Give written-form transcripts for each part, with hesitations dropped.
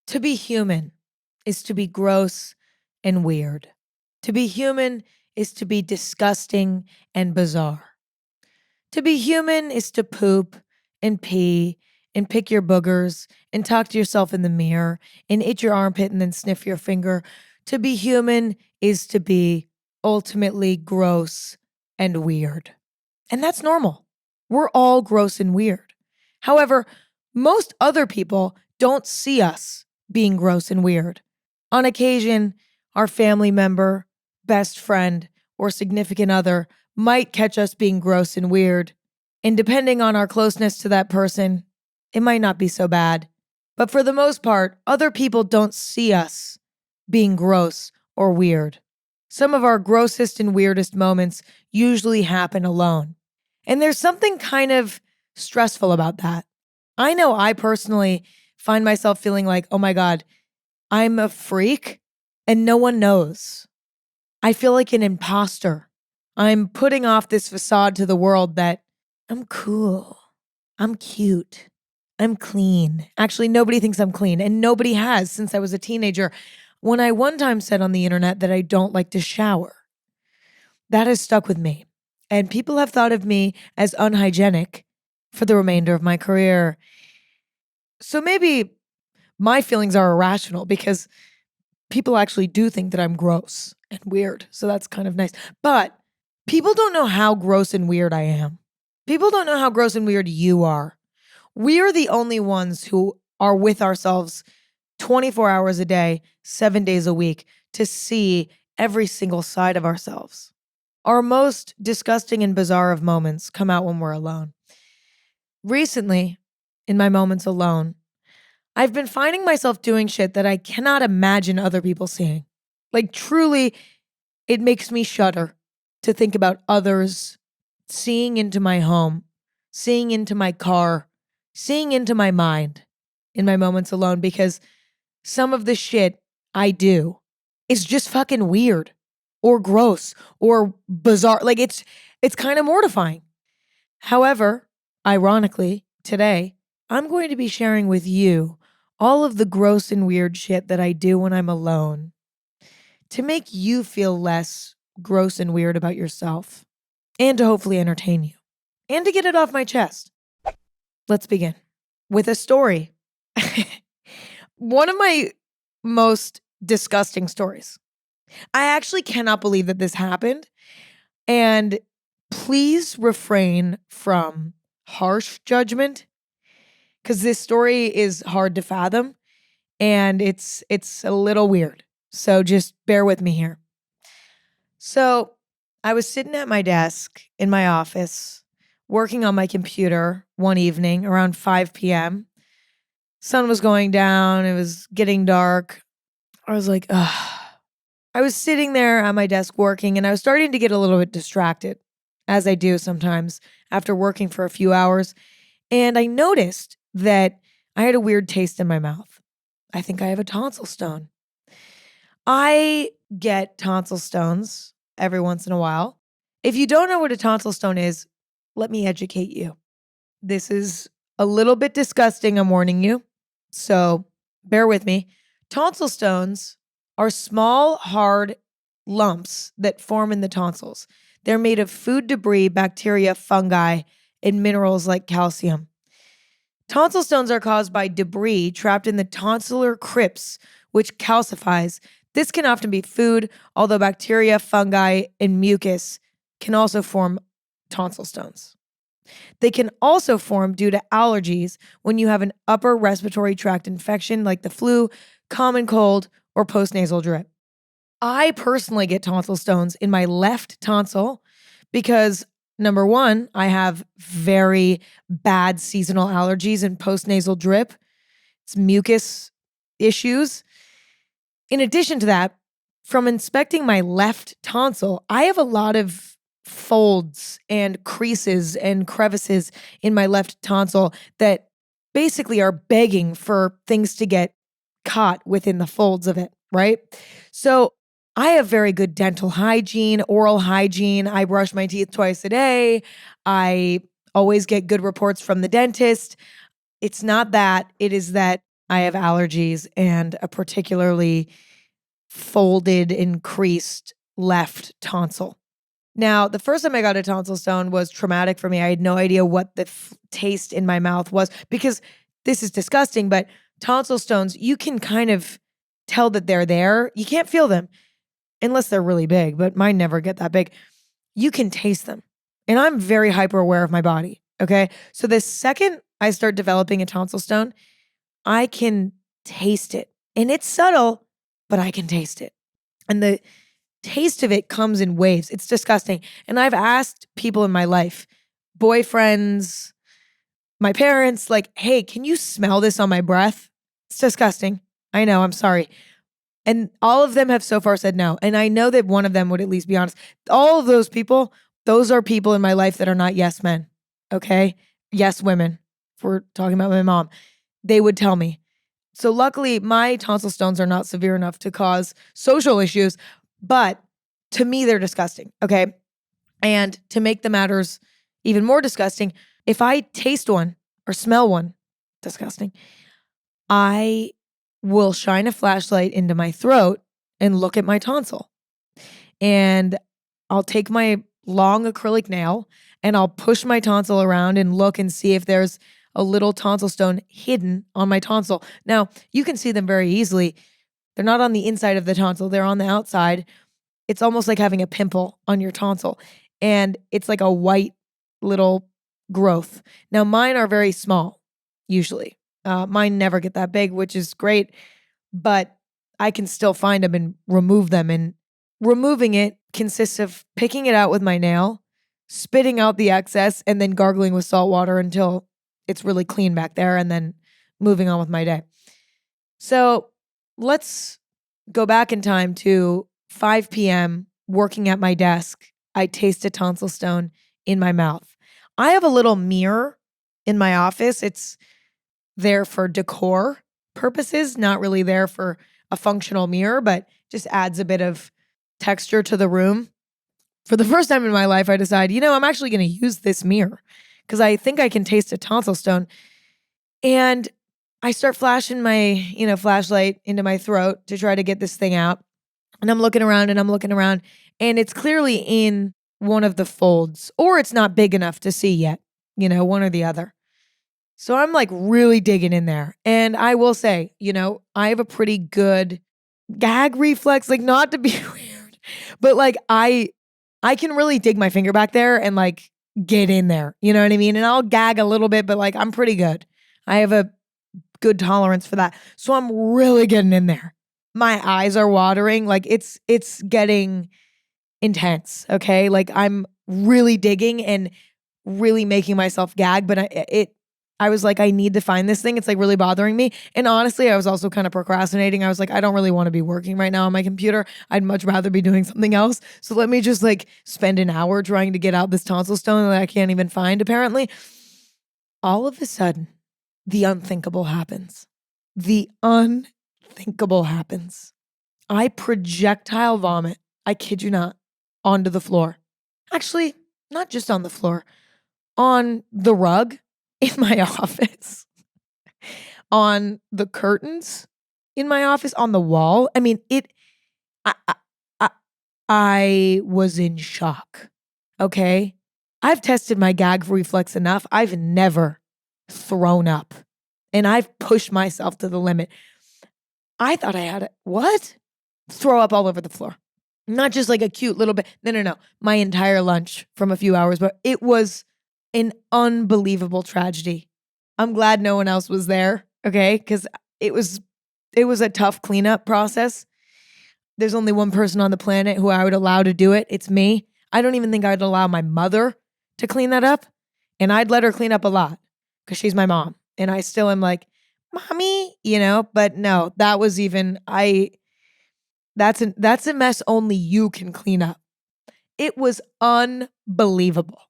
To be human is to be gross and weird. To be human is to be disgusting and bizarre. To be human is to poop and pee and pick your boogers and talk to yourself in the mirror and itch your armpit and then sniff your finger. To be human is to be ultimately gross and weird. And that's normal. We're all gross and weird. However, most other people don't see us being gross and weird. On occasion, our family member, best friend, or significant other might catch us being gross and weird. And depending on our closeness to that person, it might not be so bad. But for the most part, other people don't see us being gross or weird. Some of our grossest and weirdest moments usually happen alone. And there's something kind of stressful about that. I know I personally find myself feeling like, oh my God, I'm a freak and no one knows. I feel like an imposter. I'm putting off this facade to the world that I'm cool, I'm cute, I'm clean. Actually, nobody thinks I'm clean, and nobody has since I was a teenager. When I one time said on the internet that I don't like to shower, that has stuck with me. And people have thought of me as unhygienic for the remainder of my career. So maybe my feelings are irrational because people actually do think that I'm gross and weird. So that's kind of nice. But people don't know how gross and weird I am. People don't know how gross and weird you are. We are the only ones who are with ourselves 24 hours a day, 7 days a week to see every single side of ourselves. Our most disgusting and bizarre of moments come out when we're alone. Recently, in my moments alone, I've been finding myself doing shit that I cannot imagine other people seeing. Like, truly, it makes me shudder to think about others seeing into my home, seeing into my car, seeing into my mind in my moments alone, because some of the shit I do is just fucking weird or gross or bizarre. Like, it's kind of mortifying. However, ironically, today, I'm going to be sharing with you all of the gross and weird shit that I do when I'm alone to make you feel less gross and weird about yourself and to hopefully entertain you and to get it off my chest. Let's begin with a story. One of my most disgusting stories. I actually cannot believe that this happened. And please refrain from harsh judgment because this story is hard to fathom and it's a little weird. So just bear with me here. So I was sitting at my desk in my office working on my computer one evening around 5 p.m. Sun was going down. It was getting dark. I was like, ugh. I was sitting there at my desk working and I was starting to get a little bit distracted, as I do sometimes after working for a few hours. And I noticed that I had a weird taste in my mouth. I think I have a tonsil stone. I get tonsil stones every once in a while. If you don't know what a tonsil stone is, let me educate you. This is a little bit disgusting, I'm warning you. So bear with me. Tonsil stones are small, hard lumps that form in the tonsils. They're made of food debris, bacteria, fungi, and minerals like calcium. Tonsil stones are caused by debris trapped in the tonsillar crypts, which calcifies. This can often be food, although bacteria, fungi, and mucus can also form tonsil stones. They can also form due to allergies when you have an upper respiratory tract infection like the flu, common cold, or postnasal drip. I personally get tonsil stones in my left tonsil because, number one, I have very bad seasonal allergies and postnasal drip. It's mucus issues. In addition to that, from inspecting my left tonsil, I have a lot of folds and creases and crevices in my left tonsil that basically are begging for things to get caught within the folds of it, right? So I have very good dental hygiene, oral hygiene. I brush my teeth twice a day. I always get good reports from the dentist. It's not that. It is that I have allergies and a particularly folded, increased left tonsil. Now, the first time I got a tonsil stone was traumatic for me. I had no idea what the taste in my mouth was because this is disgusting, but tonsil stones, you can kind of tell that they're there. You can't feel them unless they're really big, but mine never get that big. You can taste them. And I'm very hyper aware of my body. Okay. So the second I start developing a tonsil stone, I can taste it. And it's subtle, but I can taste it. And the taste of it comes in waves. It's disgusting. And I've asked people in my life, boyfriends, my parents, like, hey, can you smell this on my breath? It's disgusting. I know, I'm sorry. And all of them have so far said no. And I know that one of them would at least be honest. All of those people, those are people in my life that are not yes men. Okay? Yes women. If we're talking about my mom, they would tell me. So luckily, my tonsil stones are not severe enough to cause social issues, but to me, they're disgusting. Okay? And to make the matters even more disgusting, if I taste one or smell one, disgusting, I will shine a flashlight into my throat and look at my tonsil. And I'll take my long acrylic nail and I'll push my tonsil around and look and see if there's a little tonsil stone hidden on my tonsil. Now, you can see them very easily. They're not on the inside of the tonsil, they're on the outside. It's almost like having a pimple on your tonsil. And it's like a white little growth. Now, mine are very small, usually. Mine never get that big, which is great, but I can still find them and remove them. And removing it consists of picking it out with my nail, spitting out the excess, and then gargling with salt water until it's really clean back there, and then moving on with my day. So let's go back in time to 5 p.m., working at my desk. I taste a tonsil stone in my mouth. I have a little mirror in my office. It's there for decor purposes, not really there for a functional mirror, but just adds a bit of texture to the room. For the first time in my life, I decide, I'm actually going to use this mirror because I think I can taste a tonsil stone. And I start flashing my, flashlight into my throat to try to get this thing out. And I'm looking around and it's clearly in one of the folds, or it's not big enough to see yet, one or the other. So I'm like really digging in there. And I will say, I have a pretty good gag reflex, like not to be weird, but like I can really dig my finger back there and like get in there. You know what I mean? And I'll gag a little bit, but like I'm pretty good. I have a good tolerance for that. So I'm really getting in there. My eyes are watering. Like it's getting intense. Okay. Like I'm really digging and really making myself gag, but I was like, I need to find this thing. It's like really bothering me. And honestly, I was also kind of procrastinating. I was like, I don't really want to be working right now on my computer. I'd much rather be doing something else. So let me just like spend an hour trying to get out this tonsil stone that I can't even find, apparently. All of a sudden, the unthinkable happens. The unthinkable happens. I projectile vomit, I kid you not, onto the floor. Actually, not just on the floor, on the rug in my office, on the curtains in my office, on the wall. I mean, I, I, I I was in shock. Okay. I've tested my gag reflex enough. I've never thrown up and I've pushed myself to the limit. I thought I had it. What? Throw up all over the floor. Not just like a cute little bit. No. My entire lunch from a few hours, but it was an unbelievable tragedy. I'm glad no one else was there, okay? Because it was a tough cleanup process. There's only one person on the planet who I would allow to do it. It's me. I don't even think I'd allow my mother to clean that up. And I'd let her clean up a lot because she's my mom. And I still am like, mommy, but no, that was even, that's a mess only you can clean up. It was unbelievable.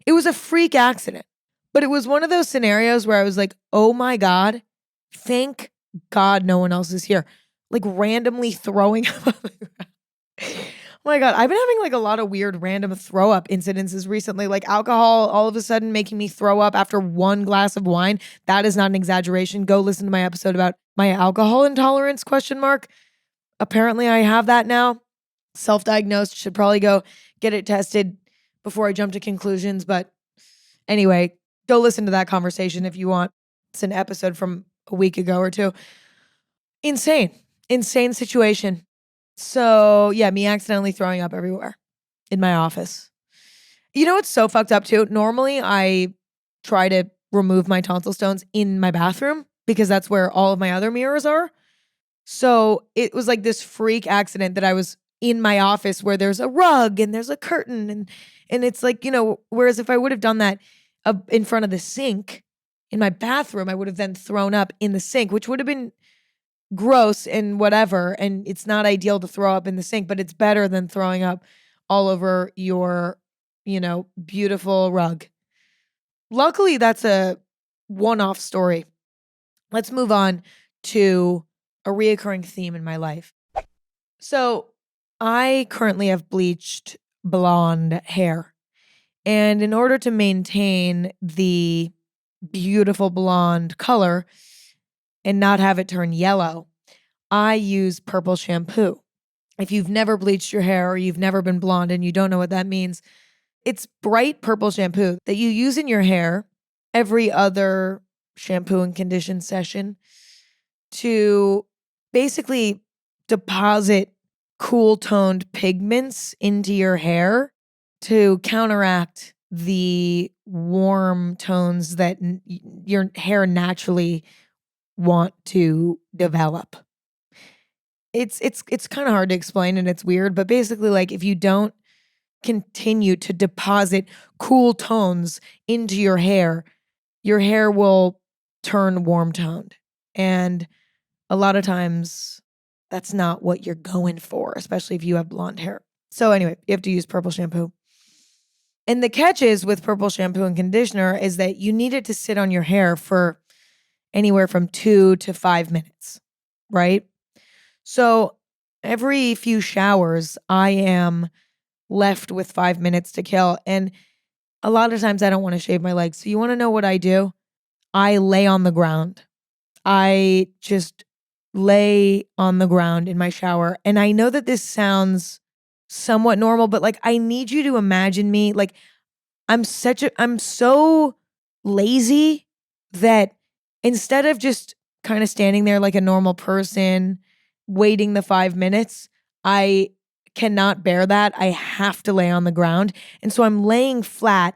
It was a freak accident, but it was one of those scenarios where I was like, oh my God, thank God no one else is here. Like randomly throwing up. I'm my God, I've been having like a lot of weird random throw up incidences recently, like alcohol all of a sudden making me throw up after one glass of wine. That is not an exaggeration. Go listen to my episode about my alcohol intolerance question mark. Apparently I have that now. Self-diagnosed, should probably go get it tested before I jump to conclusions. But anyway, go listen to that conversation if you want. It's an episode from a week ago or two. Insane situation. So yeah, me accidentally throwing up everywhere in my office. You know what's so fucked up too? Normally I try to remove my tonsil stones in my bathroom because that's where all of my other mirrors are. So it was like this freak accident that I was in my office where there's a rug and there's a curtain and it's like, whereas if I would have done that in front of the sink in my bathroom, I would have then thrown up in the sink, which would have been gross and whatever. And it's not ideal to throw up in the sink, but it's better than throwing up all over your, beautiful rug. Luckily, that's a one-off story. Let's move on to a reoccurring theme in my life. So I currently have bleached blonde hair. And in order to maintain the beautiful blonde color and not have it turn yellow, I use purple shampoo. If you've never bleached your hair or you've never been blonde and you don't know what that means, it's bright purple shampoo that you use in your hair every other shampoo and condition session to basically deposit cool toned pigments into your hair to counteract the warm tones that your hair naturally want to develop. It's kind of hard to explain and it's weird, but basically like if you don't continue to deposit cool tones into your hair will turn warm toned. And a lot of times that's not what you're going for, especially if you have blonde hair. So anyway, you have to use purple shampoo. And the catch is with purple shampoo and conditioner is that you need it to sit on your hair for anywhere from 2 to 5 minutes, right? So every few showers, I am left with 5 minutes to kill. And a lot of times I don't want to shave my legs. So you want to know what I do? I lay on the ground. I just lay on the ground in my shower. And I know that this sounds somewhat normal, but like I need you to imagine me like I'm so lazy that instead of just kind of standing there like a normal person waiting the 5 minutes, I cannot bear that. I have to lay on the ground. And so I'm laying flat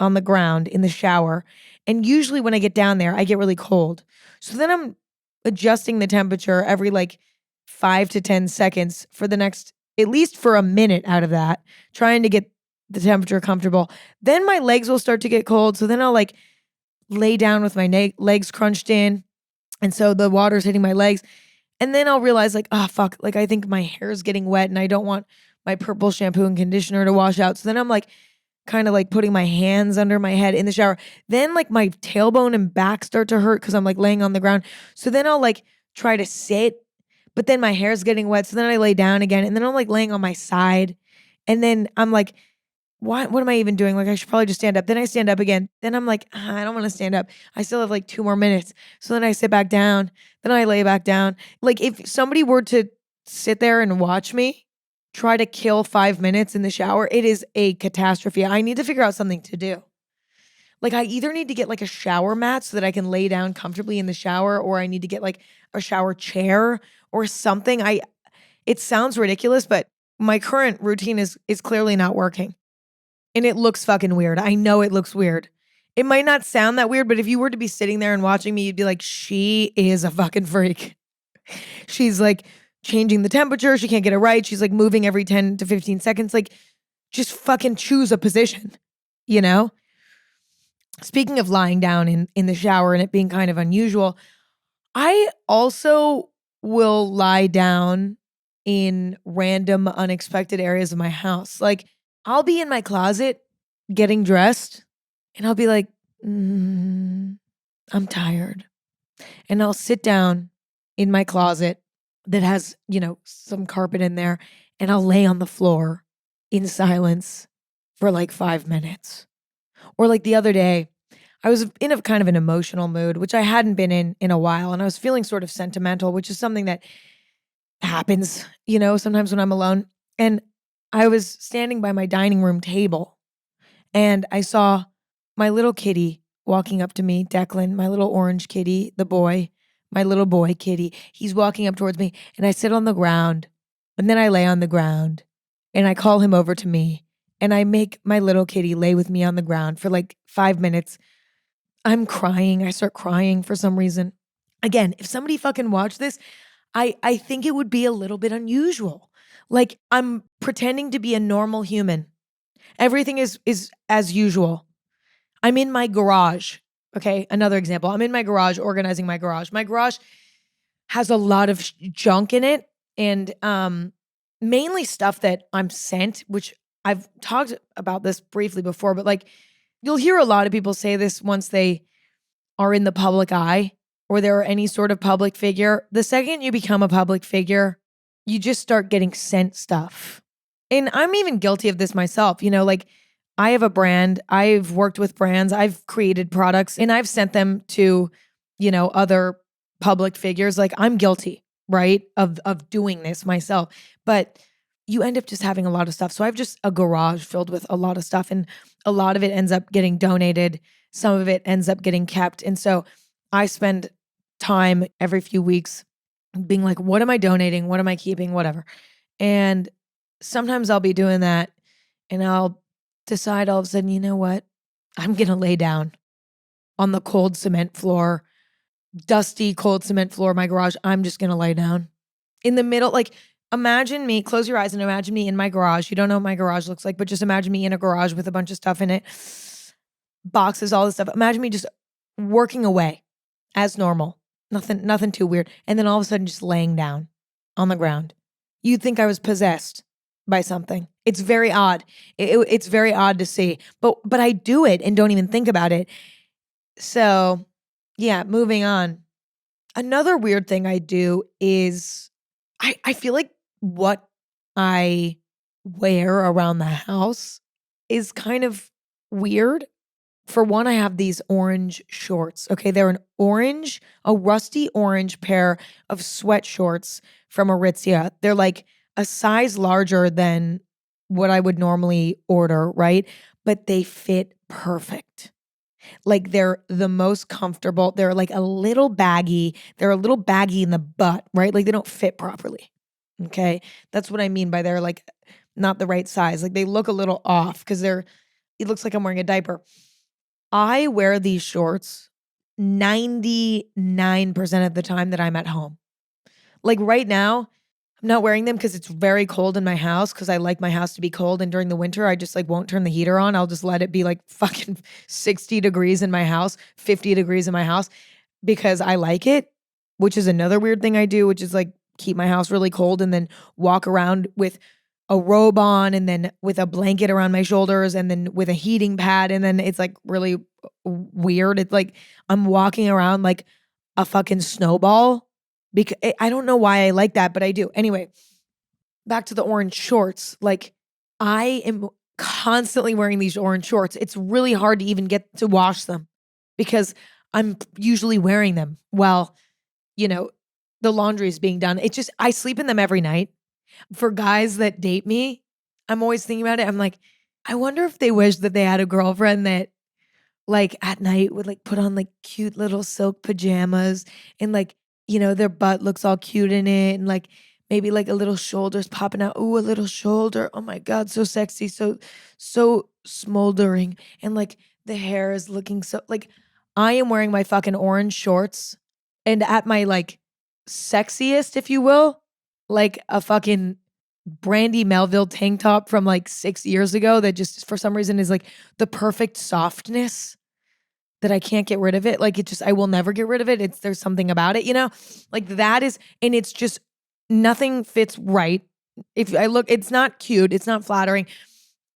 on the ground in the shower. And usually when I get down there, I get really cold. So then I'm adjusting the temperature every like 5 to 10 seconds for the next, at least for a minute out of that, trying to get the temperature comfortable. Then my legs will start to get cold. So then I'll like lay down with my legs crunched in. And so the water's hitting my legs. And then I'll realize like, oh, fuck, like I think my hair is getting wet and I don't want my purple shampoo and conditioner to wash out. So then I'm like kind of like putting my hands under my head in the shower. Then like my tailbone and back start to hurt because I'm like laying on the ground. So then I'll like try to sit, but then my hair's getting wet. So then I lay down again and then I'm like laying on my side. And then I'm like, what am I even doing? Like, I should probably just stand up. Then I stand up again. Then I'm like, I don't want to stand up. I still have like 2 more minutes. So then I sit back down. Then I lay back down. Like, if somebody were to sit there and watch me try to kill 5 minutes in the shower, it is a catastrophe. I need to figure out something to do. Like, I either need to get like a shower mat so that I can lay down comfortably in the shower, or I need to get like a shower chair or something. It sounds ridiculous, but my current routine is clearly not working. And it looks fucking weird. I know it looks weird. It might not sound that weird, but if you were to be sitting there and watching me, you'd be like, she is a fucking freak. She's like changing the temperature. She can't get it right. She's like moving every 10 to 15 seconds. Like, just fucking choose a position, you know? Speaking of lying down in the shower and it being kind of unusual, I also will lie down in random, unexpected areas of my house. Like, I'll be in my closet getting dressed and I'll be like, I'm tired. And I'll sit down in my closet that has, some carpet in there and I'll lay on the floor in silence for like 5 minutes. Or like the other day, I was in a kind of an emotional mood, which I hadn't been in a while. And I was feeling sort of sentimental, which is something that happens, sometimes when I'm alone. And I was standing by my dining room table and I saw my little kitty walking up to me, Declan, my little orange kitty, the boy, my little boy kitty. He's walking up towards me and I sit on the ground and then I lay on the ground and I call him over to me and I make my little kitty lay with me on the ground for like 5 minutes. I'm crying. I start crying for some reason. Again, if somebody fucking watched this, I think it would be a little bit unusual. Like I'm pretending to be a normal human. Everything is as usual. I'm in my garage. Okay, another example. I'm in my garage organizing my garage. My garage has a lot of junk in it and mainly stuff that I'm sent, which I've talked about this briefly before, but like you'll hear a lot of people say this once they are in the public eye or they're any sort of public figure. The second you become a public figure, you just start getting sent stuff. And I'm even guilty of this myself. Like I have a brand, I've worked with brands, I've created products, and I've sent them to, other public figures. Like I'm guilty, right? Of doing this myself. But you end up just having a lot of stuff. So I have just a garage filled with a lot of stuff and a lot of it ends up getting donated. Some of it ends up getting kept. And so I spend time every few weeks being like, what am I donating? What am I keeping? Whatever. And sometimes I'll be doing that and I'll decide all of a sudden, you know what? I'm going to lay down on the cold cement floor, dusty cold cement floor of my garage. I'm just going to lay down in the middle. Like imagine me, close your eyes and imagine me in my garage. You don't know what my garage looks like, but just imagine me in a garage with a bunch of stuff in it, boxes, all this stuff. Imagine me just working away as normal. Nothing too weird. And then all of a sudden just laying down on the ground. You'd think I was possessed by something. It's very odd. It's very odd to see. But I do it and don't even think about it. So, yeah, moving on. Another weird thing I do is I feel like what I wear around the house is kind of weird. For one, I have these orange shorts. Okay, they're a rusty orange pair of sweat shorts from Aritzia. They're like a size larger than what I would normally order, right? But they fit perfect. Like they're the most comfortable. They're like a little baggy. They're a little baggy in the butt, right? Like they don't fit properly. Okay, that's what I mean by they're like not the right size. Like they look a little off because it looks like I'm wearing a diaper. I wear these shorts 99% of the time that I'm at home. Like right now, I'm not wearing them because it's very cold in my house because I like my house to be cold. And during the winter, I just like won't turn the heater on. I'll just let it be like fucking 60 degrees in my house, 50 degrees in my house because I like it, which is another weird thing I do, which is like keep my house really cold and then walk around with a robe on and then with a blanket around my shoulders and then with a heating pad. And then it's like really weird. It's like I'm walking around like a fucking snowball because I don't know why I like that, but I do. Anyway, back to the orange shorts. Like I am constantly wearing these orange shorts. It's really hard to even get to wash them because I'm usually wearing them while, the laundry is being done. It's just, I sleep in them every night. For guys that date me, I'm always thinking about it. I'm like, I wonder if they wish that they had a girlfriend that like at night would like put on like cute little silk pajamas and like, their butt looks all cute in it and like maybe like a little shoulders popping out. Ooh, a little shoulder. Oh my God, so sexy, so smoldering. And like the hair is looking so like I am wearing my fucking orange shorts and at my like sexiest, if you will, like a fucking Brandy Melville tank top from like 6 years ago that just for some reason is like the perfect softness that I can't get rid of it. Like it just, I will never get rid of it. There's something about it, like that is, and it's just nothing fits right. If I look, it's not cute. It's not flattering.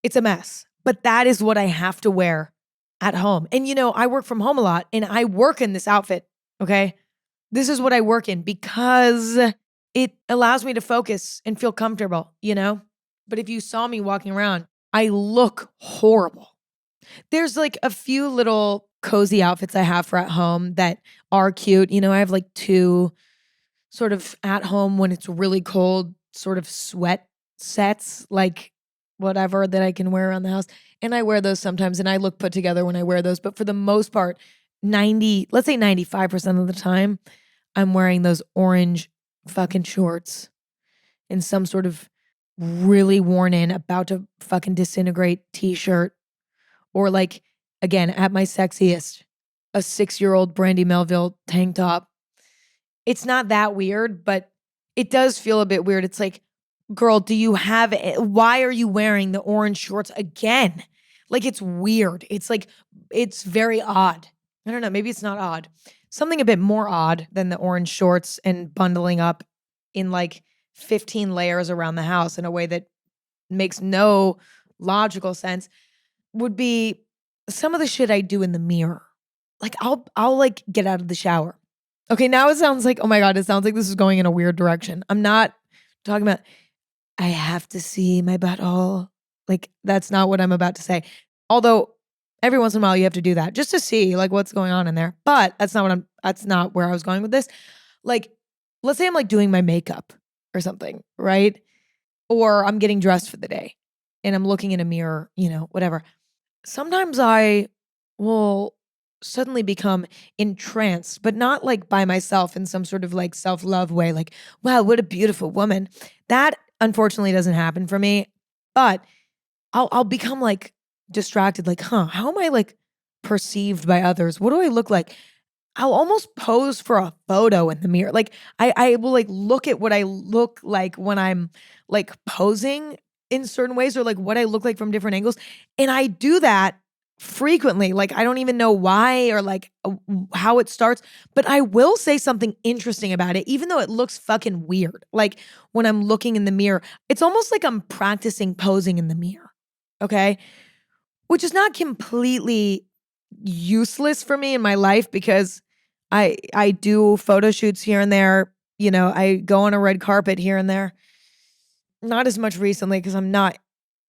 It's a mess, but that is what I have to wear at home. And I work from home a lot and I work in this outfit. Okay. This is what I work in because It allows me to focus and feel comfortable, you know? But if you saw me walking around, I look horrible. There's like a few little cozy outfits I have for at home that are cute. You know, I have like two sort of at home when it's really cold, sort of sweat sets, like whatever that I can wear around the house. And I wear those sometimes and I look put together when I wear those. But for the most part, 90, let's say 95% of the time, I'm wearing those orange fucking shorts and some sort of really worn in, about to fucking disintegrate t shirt. Or like, again, at my sexiest, a 6-year-old Brandy Melville tank top. It's not that weird, but it does feel a bit weird. It's like, girl, do you have it? Why are you wearing the orange shorts again? Like, it's weird. It's like, it's very odd. I don't know. Maybe it's not odd. Something a bit more odd than the orange shorts and bundling up in like 15 layers around the house in a way that makes no logical sense would be some of the shit I do in the mirror. Like I'll like get out of the shower. Okay, now it sounds like, oh my God, it sounds like this is going in a weird direction. I'm not talking about I have to see my butthole. Like that's not what I'm about to say. Although every once in a while you have to do that just to see like what's going on in there. But that's not where I was going with this. Like, let's say I'm like doing my makeup or something, right? Or I'm getting dressed for the day and I'm looking in a mirror, you know, whatever. Sometimes I will suddenly become entranced, but not like by myself in some sort of like self love way, like, wow, what a beautiful woman. That unfortunately doesn't happen for me, but I'll become like distracted, like, huh, how am I like perceived by others? What do I look like? I'll almost pose for a photo in the mirror. Like I will like look at what I look like when I'm like posing in certain ways or like what I look like from different angles. And I do that frequently. Like I don't even know why or like how it starts, but I will say something interesting about it, even though it looks fucking weird. Like when I'm looking in the mirror, it's almost like I'm practicing posing in the mirror. Okay. Which is not completely useless for me in my life because I do photo shoots here and there. You know, I go on a red carpet here and there. Not as much recently because I'm not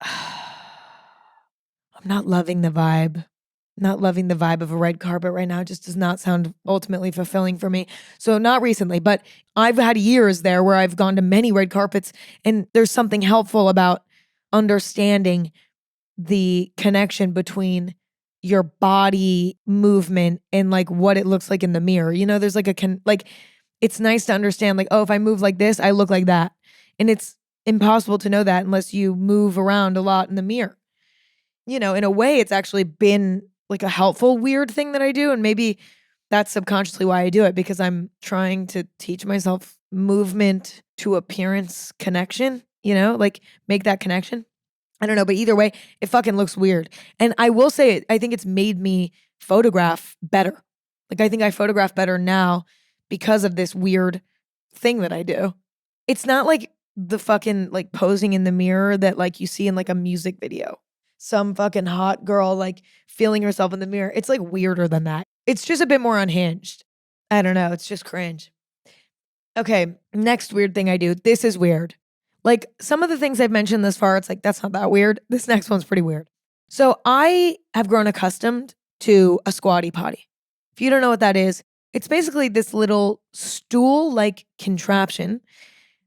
I'm not loving the vibe. Not loving the vibe of a red carpet right now. It just does not sound ultimately fulfilling for me. So not recently, but I've had years there where I've gone to many red carpets and there's something helpful about understanding the connection between your body movement and like what it looks like in the mirror. You know, there's like like it's nice to understand like, oh, if I move like this, I look like that. And it's impossible to know that unless you move around a lot in the mirror. You know, in a way it's actually been like a helpful weird thing that I do and maybe that's subconsciously why I do it because I'm trying to teach myself movement to appearance connection, you know, like make that connection. I don't know, but either way, it fucking looks weird. And I will say, I think it's made me photograph better. Like, I think I photograph better now because of this weird thing that I do. It's not like the fucking like posing in the mirror that like you see in like a music video. Some fucking hot girl like feeling herself in the mirror. It's like weirder than that. It's just a bit more unhinged. I don't know. It's just cringe. Okay, next weird thing I do. This is weird. Like some of the things I've mentioned this far, it's like, that's not that weird. This next one's pretty weird. So I have grown accustomed to a squatty potty. If you don't know what that is, it's basically this little stool like contraption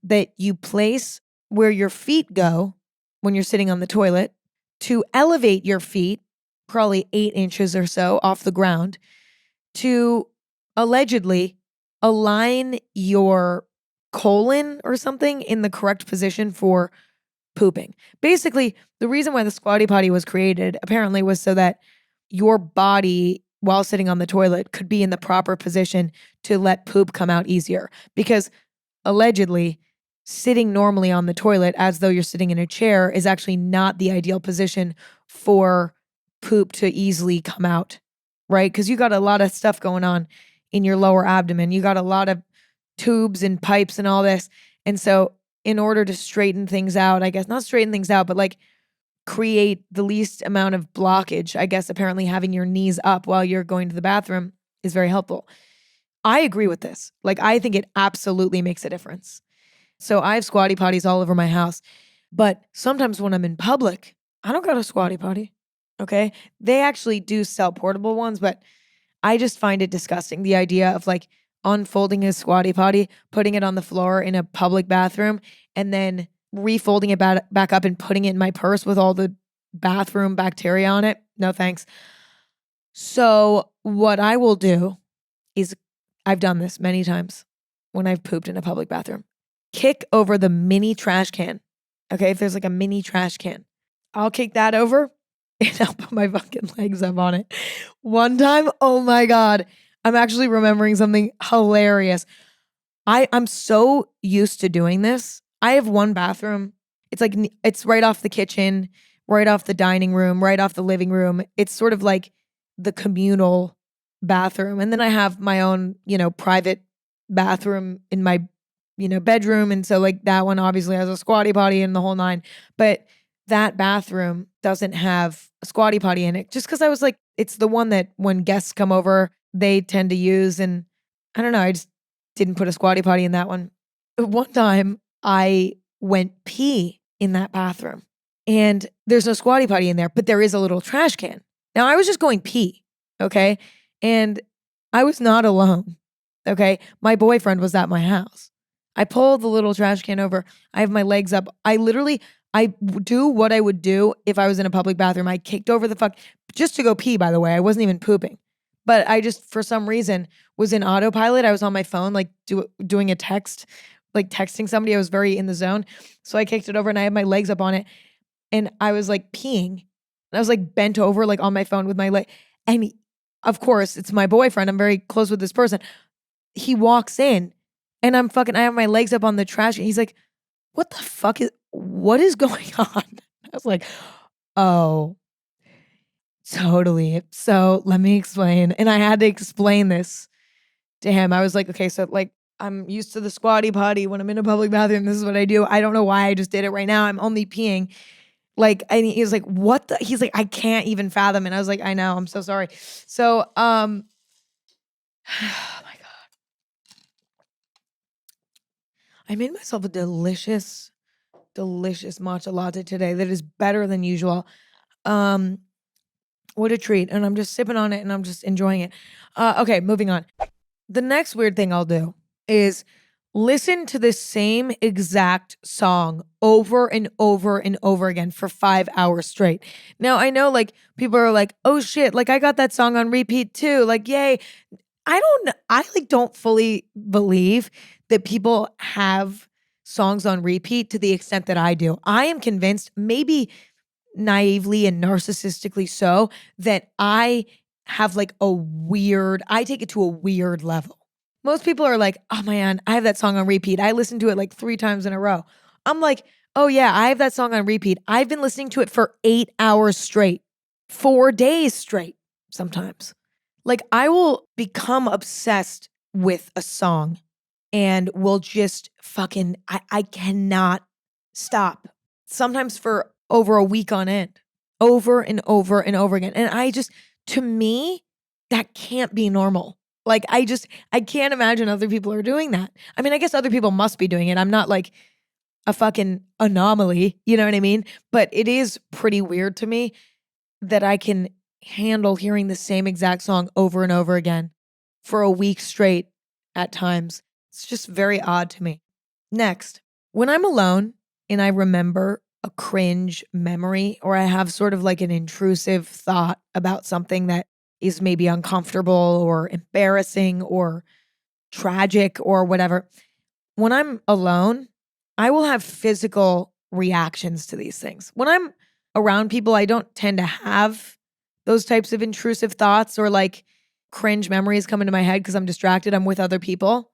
that you place where your feet go when you're sitting on the toilet to elevate your feet, probably 8 inches or so off the ground, to allegedly align your colon or something in the correct position for pooping. Basically, the reason why the squatty potty was created apparently was so that your body, while sitting on the toilet, could be in the proper position to let poop come out easier. Because allegedly, sitting normally on the toilet as though you're sitting in a chair is actually not the ideal position for poop to easily come out, right? Because you got a lot of stuff going on in your lower abdomen. You got a lot of tubes and pipes and all this. And so, in order to straighten things out, I guess, not straighten things out, but like create the least amount of blockage, I guess, apparently having your knees up while you're going to the bathroom is very helpful. I agree with this. Like, I think it absolutely makes a difference. So I have squatty potties all over my house. But sometimes when I'm in public, I don't got a squatty potty. Okay. They actually do sell portable ones, but I just find it disgusting. The idea of like unfolding a squatty potty, putting it on the floor in a public bathroom, and then refolding it back up and putting it in my purse with all the bathroom bacteria on it. No thanks. So, what I will do is I've done this many times when I've pooped in a public bathroom. Kick over the mini trash can. Okay, if there's like a mini trash can, I'll kick that over and I'll put my fucking legs up on it. One time, oh my God, I'm actually remembering something hilarious. I'm so used to doing this. I have one bathroom. It's like it's right off the kitchen, right off the dining room, right off the living room. It's sort of like the communal bathroom. And then I have my own, private bathroom in my, bedroom. And so like that one obviously has a squatty potty and the whole nine. But that bathroom doesn't have a squatty potty in it just because I was like, it's the one that when guests come over, they tend to use. And I don't know, I just didn't put a squatty potty in that one. One time I went pee in that bathroom and there's no squatty potty in there, but there is a little trash can. Now I was just going pee, okay? And I was not alone, okay? My boyfriend was at my house. I pulled the little trash can over. I have my legs up. I do what I would do if I was in a public bathroom. I kicked over the just to go pee, by the way. I wasn't even pooping. But I just, for some reason, was in autopilot. I was on my phone, like doing a text, like texting somebody. I was very in the zone. So I kicked it over and I had my legs up on it. And I was like peeing. And I was like bent over, like on my phone with my leg. And of course, it's my boyfriend. I'm very close with this person. He walks in and I have my legs up on the trash. And he's like, what is going on? I was like, oh, totally. So let me explain. And I had to explain this to him. I was like, okay, so like I'm used to the squatty potty when I'm in a public bathroom. This is what I do. I don't know why I just did it right now. I'm only peeing. Like, and he was like, what the? He's like, I can't even fathom. And I was like, I know, I'm so sorry. So, oh my God. I made myself a delicious matcha latte today that is better than usual. What a treat. And I'm just sipping on it and I'm just enjoying it. Okay, moving on. The next weird thing I'll do is listen to the same exact song over and over and over again for 5 hours straight. Now, I know like people are like, oh shit, like I got that song on repeat too. Like, yay. I don't fully believe that people have songs on repeat to the extent that I do. I am convinced, maybe naively and narcissistically so, that I have like I take it to a weird level. Most people are like, oh man, I have that song on repeat. I listened to it like 3 times in a row. I'm like, oh yeah, I have that song on repeat. I've been listening to it for 8 hours straight, 4 days straight sometimes. Like I will become obsessed with a song and will just I cannot stop. Sometimes for over a week on end, over and over and over again. And to me, that can't be normal. Like I can't imagine other people are doing that. I mean, I guess other people must be doing it. I'm not like a fucking anomaly, you know what I mean? But it is pretty weird to me that I can handle hearing the same exact song over and over again for a week straight at times. It's just very odd to me. Next, when I'm alone and I remember a cringe memory or I have sort of like an intrusive thought about something that is maybe uncomfortable or embarrassing or tragic or whatever, when I'm alone, I will have physical reactions to these things. When I'm around people, I don't tend to have those types of intrusive thoughts or like cringe memories come into my head because I'm distracted. I'm with other people.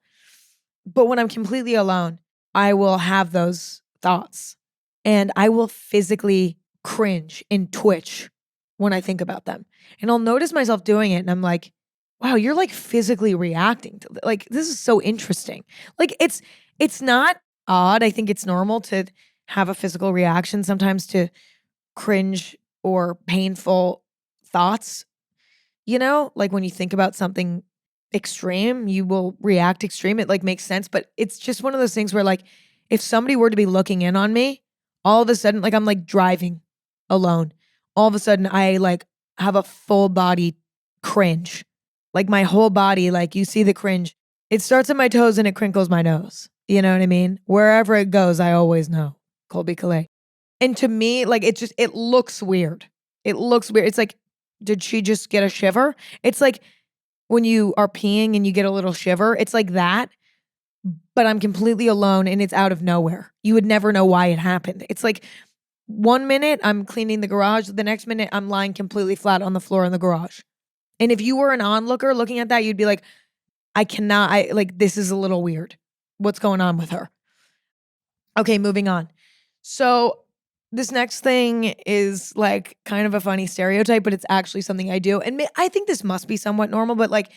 But when I'm completely alone, I will have those thoughts and I will physically cringe and twitch when I think about them. And I'll notice myself doing it and I'm like, wow, you're like physically reacting to like this is so interesting. Like it's not odd. I think it's normal to have a physical reaction sometimes to cringe or painful thoughts. You know, like when you think about something extreme, you will react extreme. It like makes sense, but it's just one of those things where like if somebody were to be looking in on me, all of a sudden, like I'm like driving alone. All of a sudden I like have a full body cringe. Like my whole body, like you see the cringe. It starts at my toes and it crinkles my nose. You know what I mean? Wherever it goes, I always know. Colby Calais. And to me, like it looks weird. It looks weird. It's like, did she just get a shiver? It's like when you are peeing and you get a little shiver. It's like that, but I'm completely alone and it's out of nowhere. You would never know why it happened. It's like 1 minute I'm cleaning the garage, the next minute I'm lying completely flat on the floor in the garage. And if you were an onlooker looking at that, you'd be like, this is a little weird. What's going on with her? Okay, moving on. So this next thing is like kind of a funny stereotype, but it's actually something I do. And I think this must be somewhat normal, but like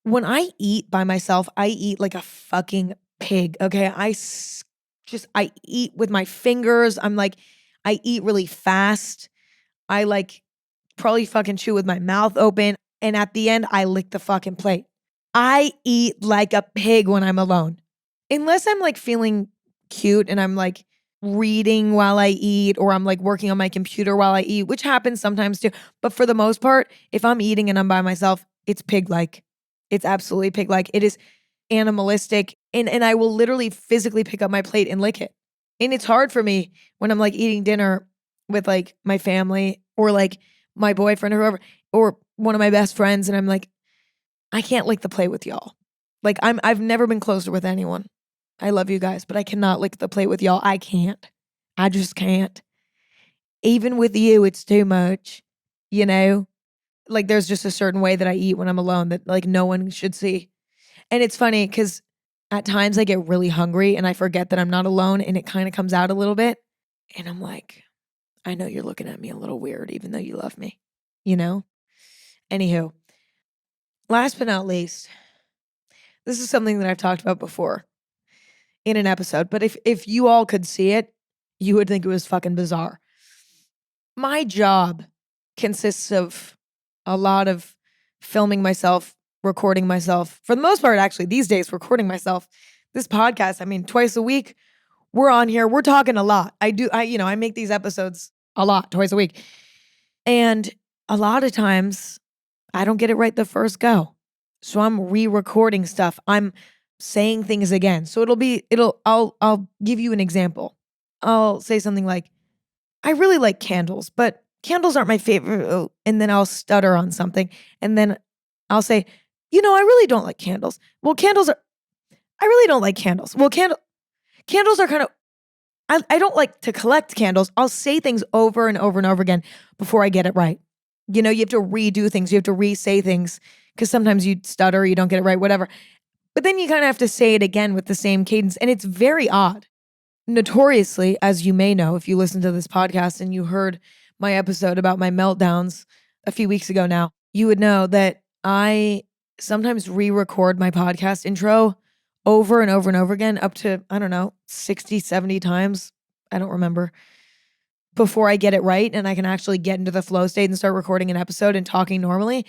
when I eat by myself, I eat like a fucking pig. Okay. I eat with my fingers. I eat really fast. I like probably fucking chew with my mouth open. And at the end, I lick the fucking plate. I eat like a pig when I'm alone. Unless I'm like feeling cute and I'm like reading while I eat or I'm like working on my computer while I eat, which happens sometimes too. But for the most part, if I'm eating and I'm by myself, it's pig-like. It's absolutely pig-like. It is animalistic. And I will literally physically pick up my plate and lick it. And it's hard for me when I'm like eating dinner with like my family or like my boyfriend or whoever or one of my best friends. And I'm like, I can't lick the plate with y'all. Like I've never been closer with anyone. I love you guys, but I cannot lick the plate with y'all. I can't. I just can't. Even with you, it's too much. You know? Like there's just a certain way that I eat when I'm alone that like no one should see. And it's funny because at times I get really hungry and I forget that I'm not alone and it kind of comes out a little bit. And I'm like, I know you're looking at me a little weird, even though you love me. You know? Anywho, last but not least, this is something that I've talked about before in an episode, but if you all could see it, you would think it was fucking bizarre. My job consists of a lot of filming myself, recording myself. For the most part, actually, these days, recording myself. This podcast, I mean, twice a week, we're on here, we're talking a lot. I make these episodes a lot, twice a week. And a lot of times, I don't get it right the first go. So I'm re-recording stuff. I'm saying things again. So I'll give you an example. I'll say something like, I really like candles, but candles aren't my favorite. And then I'll stutter on something. And then I'll say, I really don't like candles. Well, I really don't like candles. Well, candles are kind of, I don't like to collect candles. I'll say things over and over and over again before I get it right. You have to redo things. You have to re-say things because sometimes you stutter, you don't get it right, whatever. But then you kind of have to say it again with the same cadence. And it's very odd. Notoriously, as you may know, if you listen to this podcast and you heard my episode about my meltdowns a few weeks ago now, you would know that I sometimes re-record my podcast intro over and over and over again, up to, I don't know, 60, 70 times. I don't remember. Before I get it right and I can actually get into the flow state and start recording an episode and talking normally.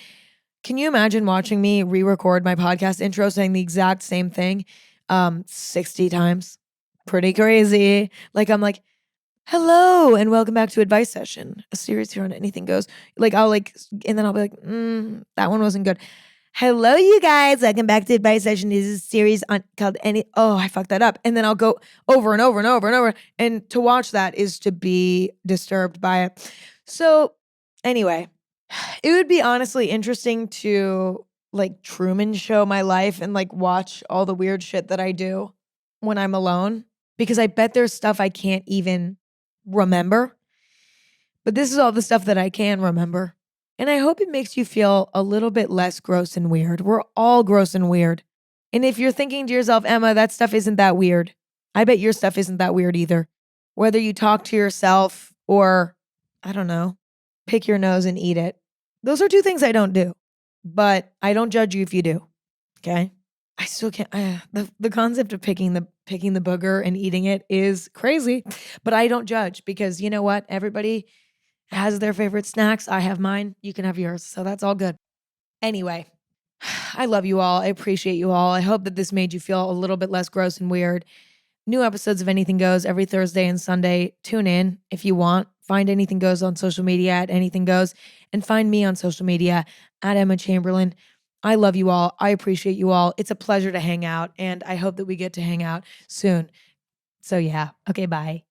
Can you imagine watching me re-record my podcast intro saying the exact same thing 60 times? Pretty crazy. Like I'm like, hello and welcome back to Advice Session, a series here on Anything Goes. Like and then I'll be like, that one wasn't good. Hello, you guys. Welcome back to Advice Session. This is a series called I fucked that up. And then I'll go over and over and over and over. And to watch that is to be disturbed by it. So anyway, it would be honestly interesting to like Truman show my life and like watch all the weird shit that I do when I'm alone. Because I bet there's stuff I can't even remember. But this is all the stuff that I can remember. And I hope it makes you feel a little bit less gross and weird. We're all gross and weird. And if you're thinking to yourself, Emma, that stuff isn't that weird, I bet your stuff isn't that weird either. Whether you talk to yourself or, I don't know, pick your nose and eat it. Those are two things I don't do. But I don't judge you if you do. Okay? I still can't. The concept of picking the booger and eating it is crazy. But I don't judge because you know what? Everybody has their favorite snacks. I have mine. You can have yours. So that's all good. Anyway, I love you all. I appreciate you all. I hope that this made you feel a little bit less gross and weird. New episodes of Anything Goes every Thursday and Sunday. Tune in if you want. Find Anything Goes on social media at Anything Goes, and find me on social media at Emma Chamberlain. I love you all. I appreciate you all. It's a pleasure to hang out, and I hope that we get to hang out soon. So, yeah. Okay, bye.